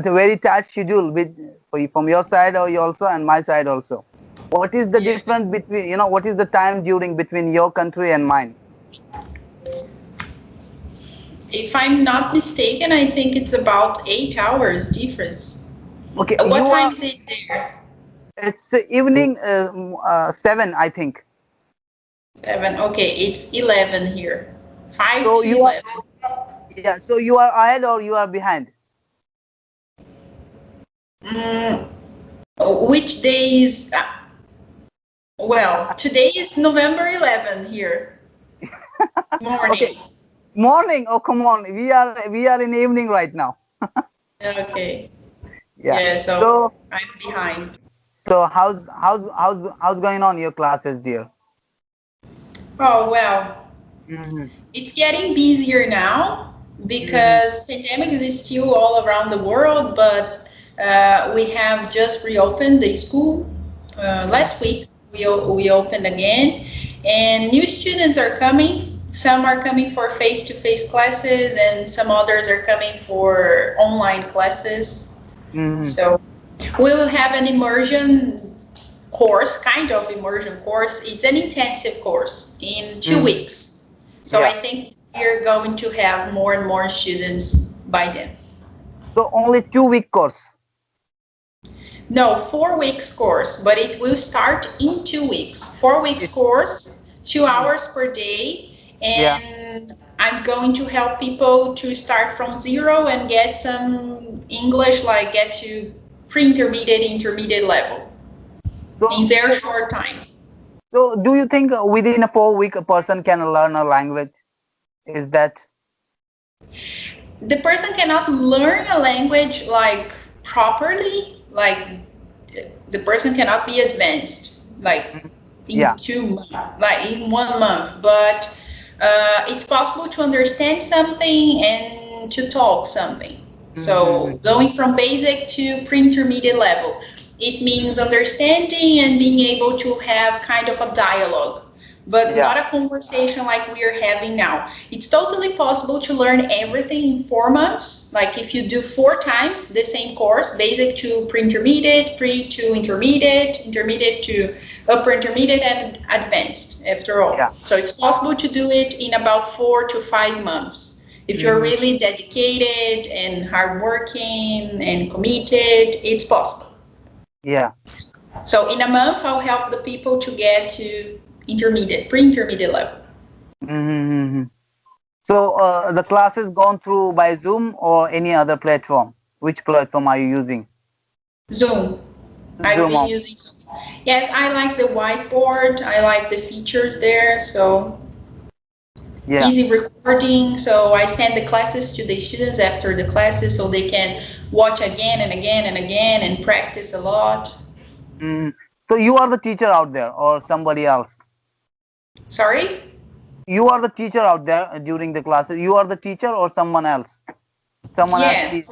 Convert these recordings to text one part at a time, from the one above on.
the very tight schedule with from your side or you also and my side also. What is the Yeah. difference between, what is the time during between your country and mine? If I'm not mistaken, I think it's about 8 hours difference. Okay, What you time are, is it there? it's the evening 7, I think. 7. Okay, it's 11 here. 5 So to you are, 11. yeah, so you are ahead or you are behind? Mm, which day is? Well, today is November 11 here. Okay, Morning. morning. Oh, come on. We are in evening right now. Okay. Yeah. Yeah, so So I'm behind. so how's going on your classes, dear? Oh, well, Mm-hmm. it's getting busier now Mm-hmm. because pandemic is still all around the world, but we have just reopened the school last week. We opened again, and new students are coming. Some are coming for face-to-face classes, and some others are coming for online classes. Mm-hmm. So we will have an immersion course, kind of immersion course. It's an intensive course in two Mm-hmm. weeks. So Yeah. I think we're going to have more and more students by then. So only 2 week course. No, 4 weeks course, but it will start in 2 weeks. 4 weeks It, course, two mm, hours per day, yeah. and I'm going to help people to start from zero and get some English, like get to pre-intermediate, intermediate level in So very so short time. so do you think within a 4 week a person can learn a language? Is that? The person cannot learn a language like properly, like the person cannot be advanced like Mhm. in Yeah. 2 months, like in 1 month, but it's possible to understand something and to talk something. Mm-hmm. So going from basic to pre-intermediate level, it means understanding and being able to have kind of a dialogue, but Yeah. not a conversation like we are having now. It's totally possible to learn everything in 4 months. Like if you do 4 times the same course, basic to pre-intermediate, pre to intermediate, intermediate to upper intermediate, and advanced after all. Yeah. So it's possible to do it in about 4 to 5 months. If you're Mm-hmm. really dedicated and hardworking and committed, it's possible. Yeah. So in a month, I'll help the people to get to intermediate, pre-intermediate level. Mm-hmm. So the class is gone through by Zoom or any other platform? Which platform are you using? Zoom. I've Zoom been only. using Zoom. Yes, I like the whiteboard. I like the features there. So Yeah. easy recording. So I send the classes to the students after the classes so they can watch again and again and again and practice a lot. Mm. So you are the teacher out there or somebody else? Sorry? You are the teacher out there during the classes. You are the teacher or someone else? Someone else Yeah. teach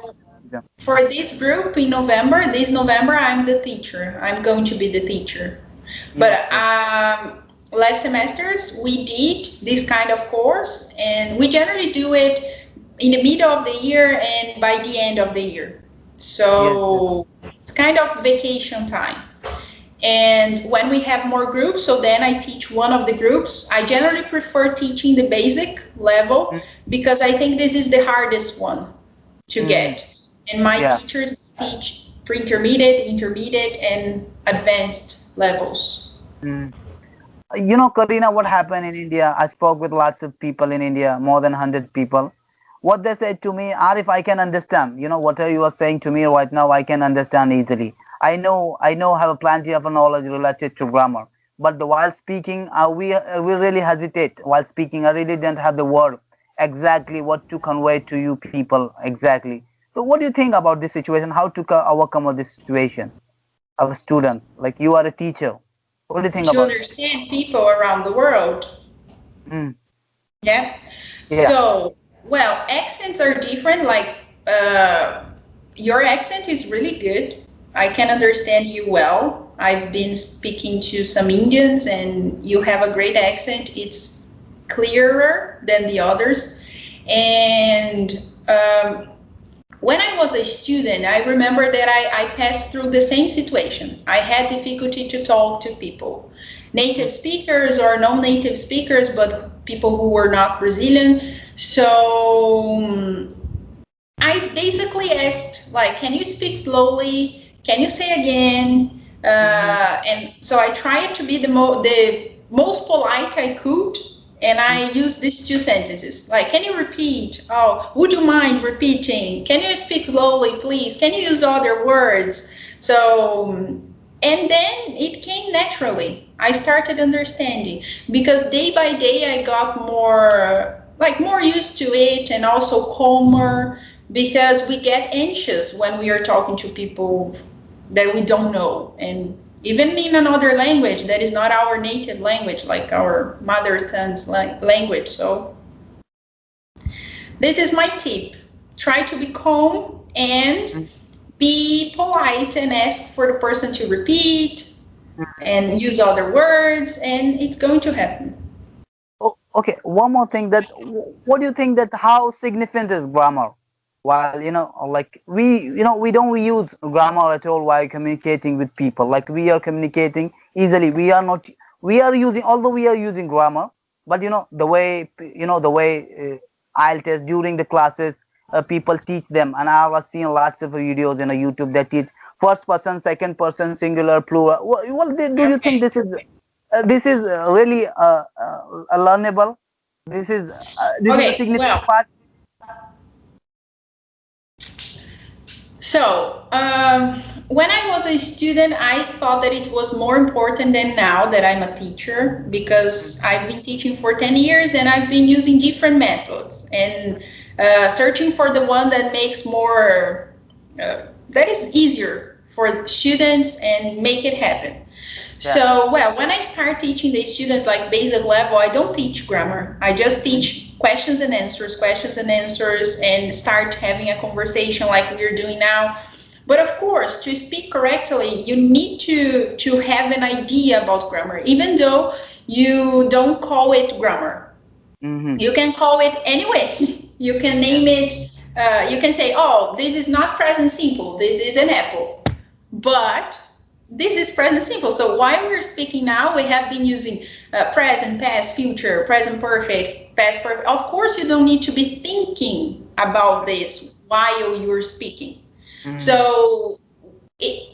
them. For this group in November, this November, I'm the teacher. I'm going to be the teacher. Yes, But yes. last semesters, we did this kind of course, and we generally do it in the middle of the year and by the end of the year. Yes, yes. So it's kind of vacation time. And when we have more groups, so then I teach one of the groups. I generally prefer teaching the basic level Mm, because I think this is the hardest one to mm, get. And my yeah. teachers teach pre-intermediate, intermediate, and advanced levels. Mm. Karina, what happened in India? I spoke with lots of people in India, more than 100 people. What they said to me, Arif, I can understand. Whatever you are saying to me right now, I can understand easily. I know, have plenty of knowledge related to grammar. But while speaking, we really hesitate. While speaking, I really don't have the word exactly what to convey to you people exactly. So, what do you think about this situation? How to overcome this situation of a student? Like you are a teacher. What do you think To about that? understand people around the world. Mm, Yeah. yeah. So, well, accents are different. Like, uh, your accent is really good. I can understand you well. I've been speaking to some Indians, and you have a great accent. It's clearer than the others. And When I was a student, I remember that I passed through the same situation. I had difficulty to talk to people, native speakers or non-native speakers, but people who were not Brazilian. So I basically asked, like, can you speak slowly? Can you say again? And so I tried to be the most polite I could, and I used these two sentences, like, can you repeat? Oh, would you mind repeating? Can you speak slowly, please? Can you use other words? So, and then it came naturally. I started understanding, because day by day I got more used to it, and also calmer, because we get anxious when we are talking to people that we don't know, and even in another language that is not our native language, like our mother tongue's language. So this is my tip. Try to be calm and be polite, and ask for the person to repeat and use other words, and it's going to happen. Oh, okay, one more thing, that what do you think, that how significant is grammar? While like we don't use grammar at all while communicating with people. Like we are communicating easily. We are not. We are using, although we are using grammar, but the way I'll test during the classes, people teach them, and I've seen lots of videos in a YouTube that teach first person, second person, singular, plural. Well, do you think Okay. this is really learnable? This is a Okay, significant well, part. so when I was a student, I thought that it was more important than now that I'm a teacher, because I've been teaching for 10 years and I've been using different methods, and searching for the one that makes more, that is easier for students and make it happen. Yeah. So, well, when I start teaching the students like basic level, I don't teach grammar. I just teach questions and answers, and start having a conversation like we're doing now. But of course, to speak correctly, you need to have an idea about grammar, even though you don't call it grammar. You can call it anyway. You can name it. You can say, oh, this is not present simple. This is an apple. But this is present simple. So while we're speaking now, we have been using present, past, future, present perfect, past perfect. Of course, you don't need to be thinking about this while you're speaking. So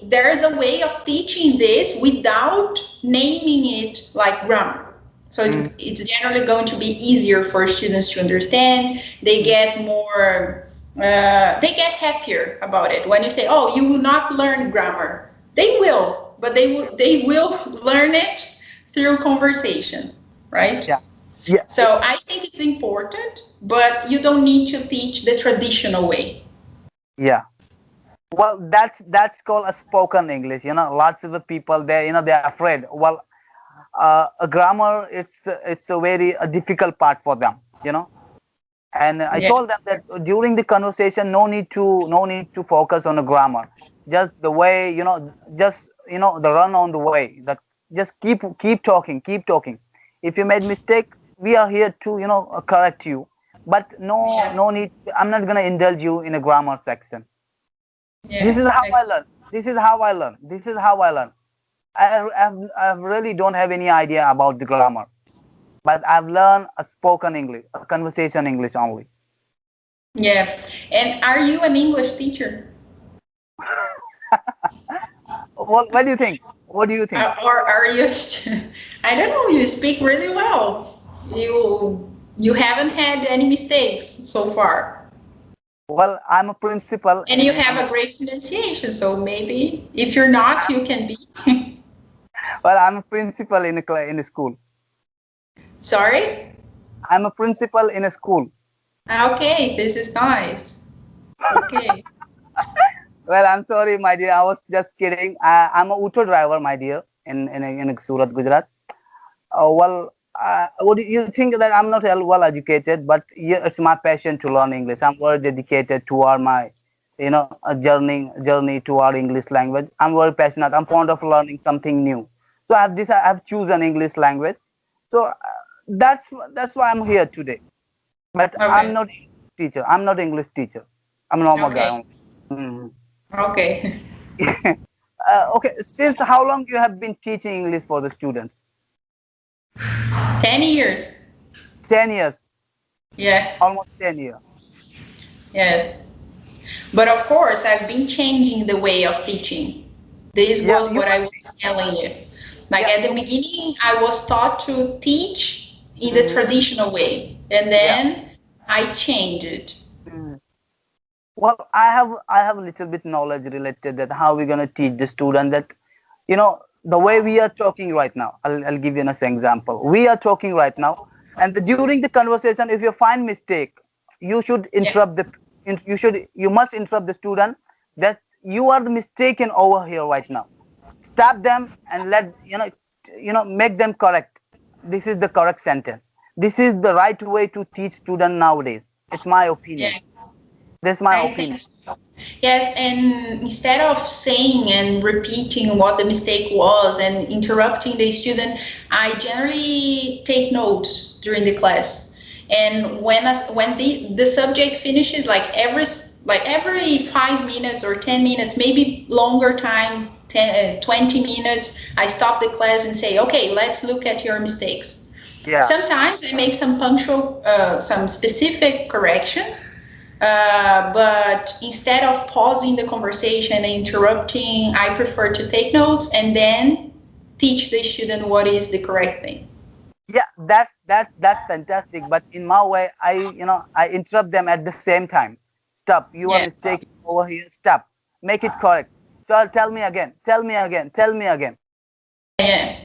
there's a way of teaching this without naming it like grammar. So it's generally going to be easier for students to understand. They get more, they get happier about it. When you say, oh, you will not learn grammar. They will, but they will learn it through conversation, right? Yeah. Yeah. So I think it's important, but you don't need to teach the traditional way. Yeah. Well, that's called a spoken English. Lots of the people, they're afraid. Well, a grammar, it's a very difficult part for them. And I Yeah. told them that during the conversation, no need to focus on the grammar. Just the way, just the run on the way. That just keep talking, keep talking. If you made mistake, we are here to correct you. But no Yeah. no need. I'm not gonna indulge you in a grammar section. This Yeah. is how I learn. This is how I learn. This is how I learn. I really don't have any idea about the grammar, but I've learned a spoken English, a conversation English only. Yeah. And are you an English teacher? What do you think? What do you think? Or are you? I don't know. You speak really well. You haven't had any mistakes so far. Well, I'm a principal And you have a great pronunciation, so maybe if you're not, you can be. well, I'm a principal in a school. Sorry? I'm a principal in a school. Okay, this is nice. Okay. Well, I'm sorry, my dear. I was just kidding. I'm a auto driver, my dear, in Surat, Gujarat. Well, what do you think, that I'm not well educated, but yeah, it's my passion to learn English. I'm very dedicated toward my, a journey toward English language. I'm very passionate. I'm fond of learning something new. So I've chosen English language. So that's why I'm here today. But I'm Okay. not English teacher. I'm not English teacher. I'm a normal Okay. guy. Mhm. Okay. Okay, since how long you have been teaching English for the students? 10 years. 10 years, Yeah. almost 10 years. Yes. But of course, I've been changing the way of teaching. This Yeah, was you what I must was be. telling you. Like Yeah, at the you must. beginning, I was taught to teach in the Mhm. traditional way, and Yeah. then I changed it. Mhm. Well, I have a little bit knowledge related that how we're gonna teach the student that, the way we are talking right now. I'll give you an example. We are talking right now, and during the conversation, if you find mistake, you should Yeah. interrupt you must interrupt the student that you are the mistaken over here right now. Stop them and let make them correct. This is the correct sentence. This is the right way to teach student nowadays. It's my opinion. Yeah. That's my I opinion. think so. Yes, and instead of saying and repeating what the mistake was and interrupting the student, I generally take notes during the class. And when the subject finishes, like every 5 minutes or 10 minutes, maybe longer time, 20 minutes, I stop the class and say, okay, let's look at your mistakes. Yeah. Sometimes I make some punctual, some specific correction, but instead of pausing the conversation and interrupting, I prefer to take notes and then teach the student what is the correct thing. Yeah, that's fantastic. But in my way, I interrupt them at the same time. Stop. You are Yeah, mistaken over here. Stop. Make it correct. So tell me again. Tell me again. Tell me again. yeah, yeah.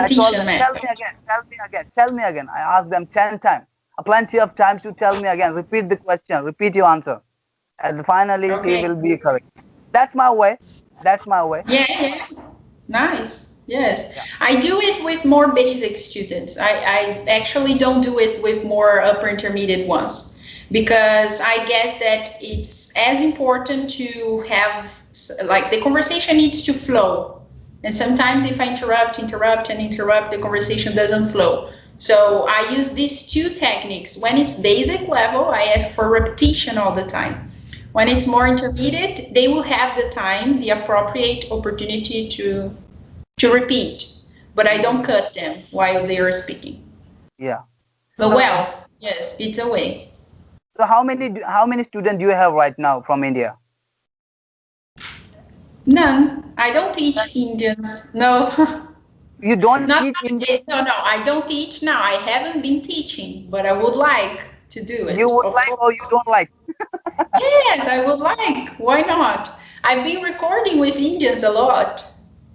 I told them, Repetition tell me method. again. Tell me again. Tell me again. I asked them 10 times. Plenty of time to tell me again. Repeat the question. Repeat your answer. And finally, he Okay. will be correct. That's my way. That's my way. Yeah, yeah. Nice. Yes. Yeah. I do it with more basic students. I actually don't do it with more upper intermediate ones because I guess that it's as important to have, like, the conversation needs to flow. And sometimes if I interrupt, the conversation doesn't flow. So I use these two techniques. When it's basic level, I ask for repetition all the time. When it's more intermediate, they will have the time, the appropriate opportunity to repeat, but I don't Mhm. cut them while they are speaking. Yeah. But So, well, yes, it's a way. so how many students do you have right now from India? None. I don't teach Indians. No. You don't Not teach Indian. nowadays. No, no, I don't teach now. I haven't been teaching, but I would like to do You it, would of like or you course. don't like? Yes, I would like. Why not? I've been recording with Indians a lot,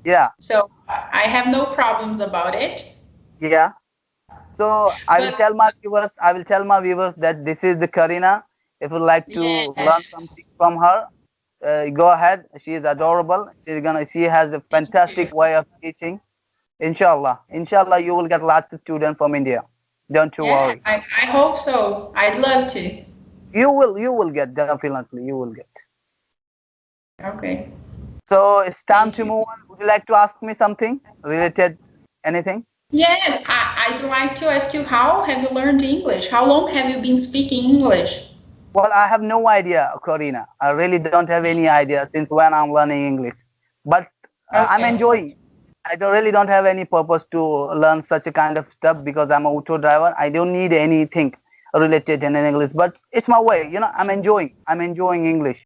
Yeah. so I have no problems about it. Yeah. So I will But tell my viewers. I will tell my viewers that this is the Karina. If you like to learn something yes, from her, go ahead. She is adorable. She has a thank you. fantastic way of teaching. Inshallah. Inshallah, you will get lots of students from India. Don't you Yeah, worry. I hope so. I'd love to. You will get, definitely. You will get. Okay. So it's time Thank to you. move on. Would you like to ask me something related? Anything? Yes, I'd like to ask you, how have you learned English? How long have you been speaking English? Well, I have no idea, Corina. I really don't have any idea since when I'm learning English. But I'm Okay. enjoying. I really don't have any purpose to learn such a kind of stuff because I'm an auto driver. I don't need anything related in English. But it's my way. I'm enjoying. I'm enjoying English.